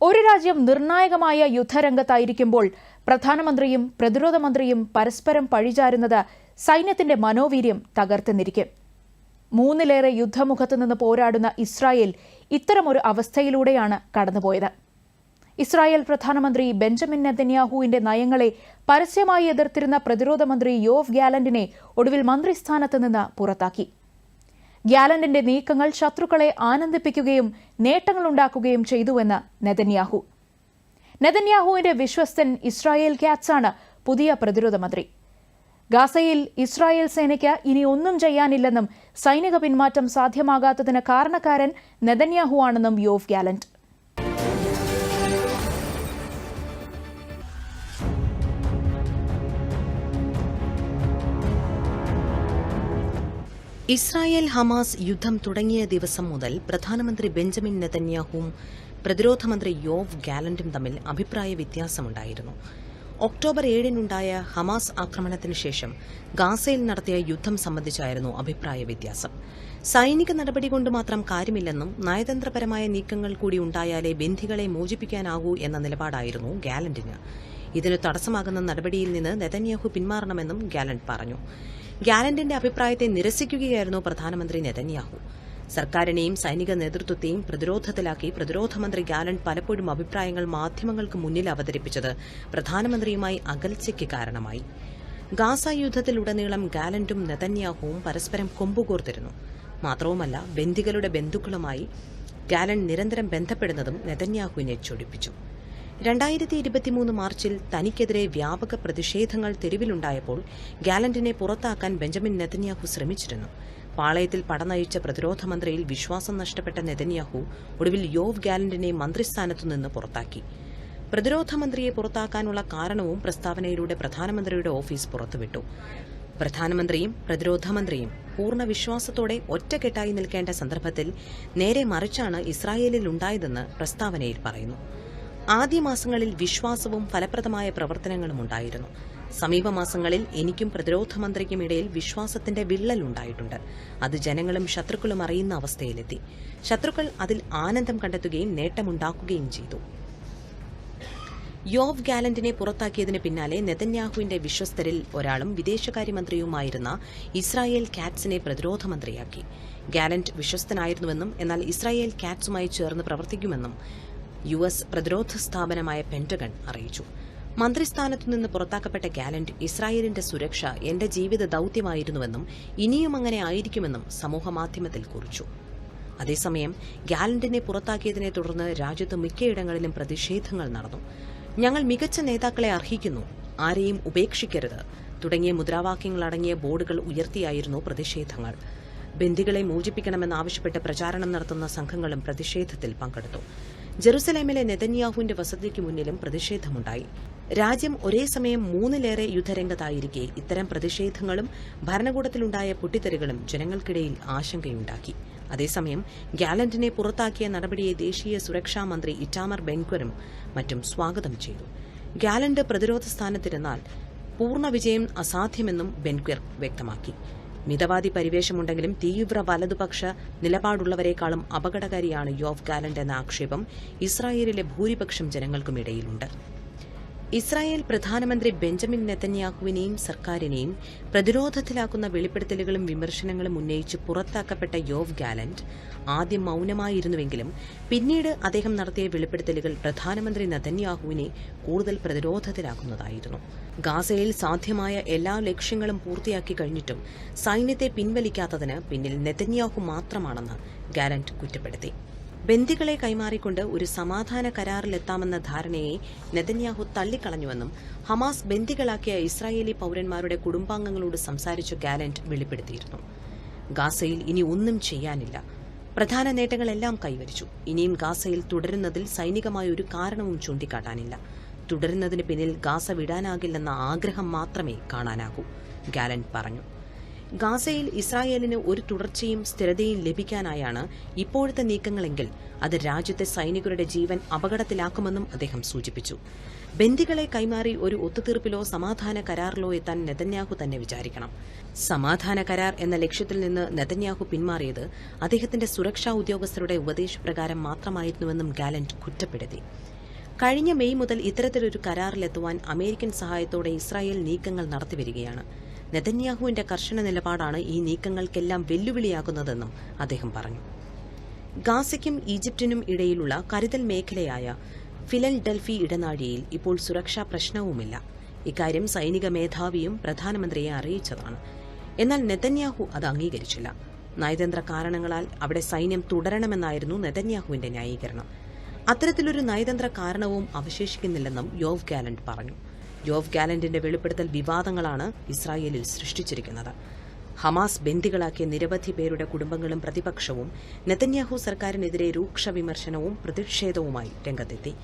ഒരു രാജ്യം നിർണായകമായ യുദ്ധരംഗത്തായിരിക്കുമ്പോൾ പ്രധാനമന്ത്രിയും പ്രതിരോധ മന്ത്രിയും പരസ്പരം പഴിചാരുന്നത് സൈന്യത്തിന്റെ മനോവീര്യം തകർത്തുനിരിക്കും. മൂന്നിലേറെ യുദ്ധമുഖത്ത് നിന്ന് പോരാടുന്ന ഇസ്രായേൽ ഇത്തരമൊരു അവസ്ഥയിലൂടെയാണ് കടന്നുപോയത്. ഇസ്രായേൽ പ്രധാനമന്ത്രി ബെഞ്ചമിൻ നെതന്യാഹുവിന്റെ നയങ്ങളെ പരസ്യമായി എതിർത്തിരുന്ന പ്രതിരോധ മന്ത്രി യോവ് ഗാലന്റിനെ ഒടുവിൽ മന്ത്രിസ്ഥാനത്ത് നിന്ന് പുറത്താക്കി. ഗാലന്റിന്റെ നീക്കങ്ങൾ ശത്രുക്കളെ ആനന്ദിപ്പിക്കുകയും നേട്ടങ്ങളുണ്ടാക്കുകയും ചെയ്തുവെന്ന് നെതന്യാഹു. നെതന്യാഹുവിന്റെ വിശ്വസ്തൻ ഇസ്രായേൽ കാറ്റ്സാണ് പുതിയ പ്രതിരോധ മന്ത്രി. ഗാസയിൽ ഇസ്രായേൽ സേനയ്ക്ക് ഇനി ഒന്നും ചെയ്യാനില്ലെന്നും സൈനിക പിന്മാറ്റം സാധ്യമാകാത്തതിന് കാരണക്കാരൻ നെതന്യാഹു ആണെന്നും യോവ് ഗാലന്റ്. ഇസ്രായേൽ ഹമാസ് യുദ്ധം തുടങ്ങിയ ദിവസം മുതൽ പ്രധാനമന്ത്രി ബെഞ്ചമിൻ നെതന്യാഹുവും പ്രതിരോധ മന്ത്രി യോവ് ഗാലന്റും തമ്മിൽ അഭിപ്രായ വ്യത്യാസമുണ്ടായിരുന്നു. ഒക്ടോബർ 7-നുണ്ടായ ഹമാസ് ആക്രമണത്തിന് ശേഷം ഗാസയിൽ നടത്തിയ യുദ്ധം സംബന്ധിച്ചായിരുന്നു അഭിപ്രായ വ്യത്യാസം. സൈനിക നടപടി കൊണ്ട് മാത്രം കാര്യമില്ലെന്നും നയതന്ത്രപരമായ നീക്കങ്ങൾ കൂടി ഉണ്ടായാലേ ബന്ദികളെ മോചിപ്പിക്കാനാകൂ എന്ന നിലപാടായിരുന്നു ഗാലന്റിന്. ഇതിനു തടസ്സമാകുന്ന നടപടിയിൽ നിന്ന് നെതന്യാഹു പിന്മാറണമെന്നും ഗാലന്റ് പറഞ്ഞു. ഗാലന്റിന്റെ അഭിപ്രായത്തെ നിരസിക്കുകയായിരുന്നു പ്രധാനമന്ത്രി നെതന്യാഹു. സർക്കാരിനെയും സൈനിക നേതൃത്വത്തെയും പ്രതിരോധത്തിലാക്കി പ്രതിരോധ മന്ത്രി ഗാലന്റ് പലപ്പോഴും അഭിപ്രായങ്ങൾ മാധ്യമങ്ങൾക്ക് മുന്നിൽ അവതരിപ്പിച്ചത് പ്രധാനമന്ത്രിയുമായി അകൽച്ചയ്ക്ക് കാരണമായി. ഗാസ യുദ്ധത്തിലുടനീളം ഗാലന്റും നെതന്യാഹുവും പരസ്പരം കൊമ്പുകോർത്തിരുന്നു. മാത്രവുമല്ല, ബന്ദികളുടെ ബന്ധുക്കളുമായി ഗാലന്റ് നിരന്തരം ബന്ധപ്പെടുന്നതും നെതന്യാഹുവിനെ ചൊടിപ്പിച്ചു. 2023 മാർച്ചിൽ തനിക്കെതിരെ വ്യാപക പ്രതിഷേധങ്ങൾ തെരുവിലുണ്ടായപ്പോൾ ഗാലന്റിനെ പുറത്താക്കാൻ ബെഞ്ചമിൻ നെതന്യാഹു ശ്രമിച്ചിരുന്നു. പാളയത്തിൽ പടനയിച്ച പ്രതിരോധ മന്ത്രിയിൽ വിശ്വാസം നഷ്ടപ്പെട്ട നെതന്യാഹു ഒടുവിൽ യോവ് ഗാലന്റിനെ മന്ത്രിസ്ഥാനത്തുനിന്ന് പുറത്താക്കി. പ്രതിരോധ മന്ത്രിയെ പുറത്താക്കാനുള്ള കാരണവും പ്രസ്താവനയിലൂടെ പ്രധാനമന്ത്രിയുടെ ഓഫീസ് പുറത്തുവിട്ടു. പ്രധാനമന്ത്രിയും പ്രതിരോധ മന്ത്രിയും പൂർണ്ണ വിശ്വാസത്തോടെ ഒറ്റക്കെട്ടായി നിൽക്കേണ്ട സന്ദർഭത്തിൽ നേരെ മറിച്ചാണ് ഇസ്രായേലിലുണ്ടായതെന്ന് പ്രസ്താവനയിൽ പറയുന്നു. ആദ്യ മാസങ്ങളിൽ വിശ്വാസവും ഫലപ്രദമായ പ്രവർത്തനങ്ങളും ഉണ്ടായിരുന്നു. സമീപമാസങ്ങളിൽ എനിക്കും പ്രതിരോധ മന്ത്രിക്കും ഇടയിൽ വിശ്വാസത്തിന്റെ വിള്ളലുണ്ടായിട്ടുണ്ട്. അത് ജനങ്ങളും ശത്രുക്കളും അറിയുന്ന അവസ്ഥയിലെത്തി. ശത്രുക്കൾ അതിൽ ആനന്ദം കണ്ടെത്തുകയും നേട്ടമുണ്ടാക്കുകയും ചെയ്തു. യോവ് ഗാലന്റിനെ പുറത്താക്കിയതിന് പിന്നാലെ നെതന്യാഹുവിന്റെ വിശ്വസ്തരിൽ ഒരാളും വിദേശകാര്യമന്ത്രിയുമായിരുന്ന ഇസ്രായേൽ കാറ്റ്സിനെ പ്രതിരോധ മന്ത്രിയാക്കി. ഗാലന്റ് വിശ്വസ്തനായിരുന്നുവെന്നും എന്നാൽ ഇസ്രായേൽ കാറ്റ്സുമായി ചേർന്ന് പ്രവർത്തിക്കുമെന്നും US പ്രതിരോധ സ്ഥാപനമായ പെന്റഗൺ അറിയിച്ചു. മന്ത്രിസ്ഥാനത്തുനിന്ന് പുറത്താക്കപ്പെട്ട ഗാലന്റ് ഇസ്രായേലിന്റെ സുരക്ഷ എന്റെ ജീവിത ദൌത്യമായിരുന്നുവെന്നും ഇനിയും അങ്ങനെ ആയിരിക്കുമെന്നും സമൂഹമാധ്യമത്തിൽ കുറിച്ചു. അതേസമയം ഗാലന്റിനെ പുറത്താക്കിയതിനെ തുടർന്ന് രാജ്യത്ത് മിക്കയിടങ്ങളിലും പ്രതിഷേധങ്ങൾ നടന്നു. ഞങ്ങൾ മികച്ച നേതാക്കളെ അർഹിക്കുന്നു, ആരെയും ഉപേക്ഷിക്കരുത് തുടങ്ങിയ മുദ്രാവാക്യങ്ങളടങ്ങിയ ബോർഡുകൾ ഉയർത്തിയായിരുന്നു പ്രതിഷേധങ്ങൾ. ബന്ദികളെ മോചിപ്പിക്കണമെന്നാവശ്യപ്പെട്ട് പ്രചാരണം നടത്തുന്ന സംഘങ്ങളും പ്രതിഷേധത്തിൽ പങ്കെടുത്തു. ജെറുസലേമിലെ നെതന്യാഹുവിന്റെ വസതിക്ക് മുന്നിലും പ്രതിഷേധമുണ്ടായി. രാജ്യം ഒരേ സമയം 3ലേറെ യുദ്ധരംഗത്തായിരിക്കെ ഇത്തരം പ്രതിഷേധങ്ങളും ഭരണകൂടത്തിലുണ്ടായ പൊട്ടിത്തെറികളും ജനങ്ങൾക്കിടയിൽ ആശങ്കയുണ്ടാക്കി. അതേസമയം ഗാലന്റിനെ പുറത്താക്കിയ നടപടിയെ ദേശീയ സുരക്ഷാ മന്ത്രി ഇറ്റാമർ ബെൻഗ്വറും മറ്റും സ്വാഗതം ചെയ്തു. ഗാലന്റ് പ്രതിരോധ സ്ഥാനത്തിരുന്നാൽ പൂർണ്ണ വിജയം അസാധ്യമെന്നും ബെൻഗ്വർ വ്യക്തമാക്കി. മിതവാദി പരിവേഷമുണ്ടെങ്കിലും തീവ്ര വലതുപക്ഷ നിലപാടുള്ളവരെക്കാളും അപകടകാരിയാണ് യോവ് ഗാലന്റ് എന്ന ആക്ഷേപം ഇസ്രായേലിലെ ഭൂരിപക്ഷം ജനങ്ങൾക്കുമിടയിലുണ്ട്. ഇസ്രായേൽ പ്രധാനമന്ത്രി ബെഞ്ചമിൻ നെതന്യാഹുവിനെയും സർക്കാരിനെയും പ്രതിരോധത്തിലാക്കുന്ന വെളിപ്പെടുത്തലുകളും വിമർശനങ്ങളും ഉന്നയിച്ച് പുറത്താക്കപ്പെട്ട യോവ് ഗാലന്റ് ആദ്യം മൌനമായിരുന്നുവെങ്കിലും പിന്നീട് അദ്ദേഹം നടത്തിയ വെളിപ്പെടുത്തലുകൾ പ്രധാനമന്ത്രി നെതന്യാഹുവിനെ കൂടുതൽ പ്രതിരോധത്തിലാക്കുന്നതായിരുന്നു. ഗാസയിൽ സാധ്യമായ എല്ലാ ലക്ഷ്യങ്ങളും പൂർത്തിയാക്കി കഴിഞ്ഞിട്ടും സൈന്യത്തെ പിൻവലിക്കാത്തതിന് പിന്നിൽ നെതന്യാഹു മാത്രമാണെന്ന് ഗാലന്റ് കുറ്റപ്പെടുത്തി. ബന്ദികളെ കൈമാറിക്കൊണ്ട് ഒരു സമാധാന കരാറിലെത്താമെന്ന ധാരണയെ നെതന്യാഹു തള്ളിക്കളഞ്ഞുവെന്നും ഹമാസ് ബന്ദികളാക്കിയ ഇസ്രായേലി പൌരന്മാരുടെ കുടുംബാംഗങ്ങളോട് സംസാരിച്ച ഗാലന്റ് വെളിപ്പെടുത്തിയിരുന്നു. ഗാസയിൽ ഇനി ഒന്നും ചെയ്യാനില്ല, പ്രധാന നേട്ടങ്ങളെല്ലാം കൈവരിച്ചു. ഇനിയും ഗാസയിൽ തുടരുന്നതിൽ സൈനികമായ ഒരു കാരണവും ചൂണ്ടിക്കാട്ടാനില്ല. തുടരുന്നതിന് പിന്നിൽ ഗാസ വിടാനാകില്ലെന്ന ആഗ്രഹം മാത്രമേ കാണാനാകൂ, ഗാലന്റ് പറഞ്ഞു. ഗാസയിൽ ഇസ്രായേലിന് ഒരു തുടർച്ചയും സ്ഥിരതയും ലഭിക്കാനായാണ് ഇപ്പോഴത്തെ നീക്കങ്ങളെങ്കിൽ അത് രാജ്യത്തെ സൈനികരുടെ ജീവൻ അപകടത്തിലാക്കുമെന്നും അദ്ദേഹം സൂചിപ്പിച്ചു. ബന്ദികളെ കൈമാറി ഒരു ഒത്തുതീർപ്പിലോ സമാധാന കരാറിലോ എത്താൻ നെതന്യാഹു തന്നെ വിചാരിക്കണം. സമാധാന കരാർ എന്ന ലക്ഷ്യത്തിൽ നിന്ന് നെതന്യാഹു പിന്മാറിയത് അദ്ദേഹത്തിന്റെ സുരക്ഷാ ഉദ്യോഗസ്ഥരുടെ ഉപദേശപ്രകാരം മാത്രമായിരുന്നുവെന്നും ഗാലന്റ് കുറ്റപ്പെടുത്തി. കഴിഞ്ഞ മെയ് മുതൽ ഇത്തരത്തിലൊരു കരാറിലെത്തുവാൻ അമേരിക്കൻ സഹായത്തോടെ ഇസ്രായേൽ നീക്കങ്ങൾ നടത്തിവരികയാണ്. നെതന്യാഹുവിന്റെ കർശന നിലപാടാണ് ഈ നീക്കങ്ങൾക്കെല്ലാം വെല്ലുവിളിയാകുന്നതെന്നും അദ്ദേഹം പറഞ്ഞു. ഗാസയ്ക്കും ഈജിപ്തിനും ഇടയിലുള്ള കരുതൽ മേഖലയായ ഫിലഡൽഫി ഇടനാഴിയിൽ ഇപ്പോൾ സുരക്ഷാ പ്രശ്നവുമില്ല. ഇക്കാര്യം സൈനിക മേധാവിയും പ്രധാനമന്ത്രിയെ അറിയിച്ചതാണ്. എന്നാൽ നെതന്യാഹു അത് അംഗീകരിച്ചില്ല. നയതന്ത്ര കാരണങ്ങളാൽ അവിടെ സൈന്യം തുടരണമെന്നായിരുന്നു നെതന്യാഹുവിന്റെ ന്യായീകരണം. അത്തരത്തിലൊരു നയതന്ത്ര കാരണവും അവശേഷിക്കുന്നില്ലെന്നും യോവ് ഗാലന്റ് പറഞ്ഞു. യോവ് ഗാലന്റിന്റെ വെളിപ്പെടുത്തൽ വിവാദങ്ങളാണ് ഇസ്രായേലിൽ സൃഷ്ടിച്ചിരിക്കുന്നത്. ഹമാസ് ബന്ദികളാക്കിയ നിരവധി പേരുടെ കുടുംബങ്ങളും പ്രതിപക്ഷവും നെതന്യാഹു സർക്കാരിനെതിരെ രൂക്ഷ വിമർശനവും പ്രതിഷേധവുമായി രംഗത്തെത്തി.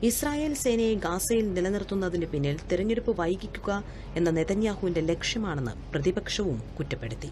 ഇസ്രായേൽ സേനയെ ഗാസയിൽ നിലനിർത്തുന്നതിന് പിന്നിൽ തെരഞ്ഞെടുപ്പ് വൈകിക്കുക എന്ന നെതന്യാഹുവിന്റെ ലക്ഷ്യമാണെന്ന് പ്രതിപക്ഷവും കുറ്റപ്പെടുത്തി.